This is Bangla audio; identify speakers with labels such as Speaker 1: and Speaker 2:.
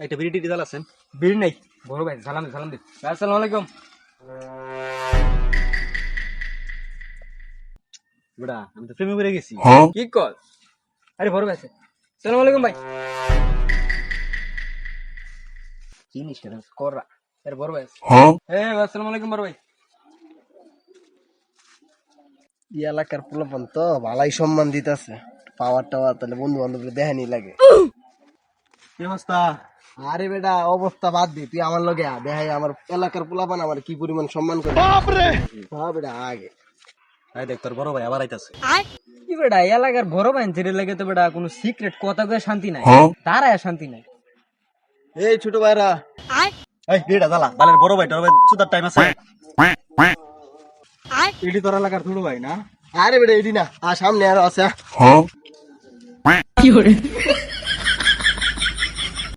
Speaker 1: একটা বিড়ি টিড়ি জ্বালাছেন?
Speaker 2: বিড়ি নাই বড় ভাই, সালাম দে সালাম দে। আসসালামু আলাইকুম।
Speaker 1: বেটা আমি তো প্রেমে পড়ে গেছি।
Speaker 2: কি কল? আরে বড় ভাই আছে। আসসালামু আলাইকুম ভাই।
Speaker 1: জিনিসটা
Speaker 2: কররা আরে বড় ভাই আছে। আসসালামু আলাইকুম বড় ভাই।
Speaker 3: এই এলাকার পোলাপান তো ভালাই সম্মান দিতেছে, পাওয়ার টাওয়ার, তাহলে বন্ধু বান্ধব দেখানি লাগে।
Speaker 1: কি অবস্থা?
Speaker 3: আরে বেটা অবস্থা বাদ দি, তুই আমার লগে আয়, দেখাই আমার এলাকার পোলাপান আমার কি পরিমাণ সম্মান করে। হ্যাঁ বেটা আগে
Speaker 1: এই দেখ তোর বড় ভাই আবার আইতাছে।
Speaker 2: কি বেটা এলাকার বড় ভাই ছেড়ে লাগে তো বেটা কোনো সিক্রেট কথা কয়ে শান্তি নাই, তারা শান্তি নাই।
Speaker 3: এই ছোট ভাইরা
Speaker 1: এই বিড়িটা জ্বালা, বালের বড় ভাই তোর ভাই সুতার টাইম আছে। এটি তোর এলাকার ছোট ভাই না?
Speaker 3: আরে বেটা এডি না, আর সামনে আরো আছে।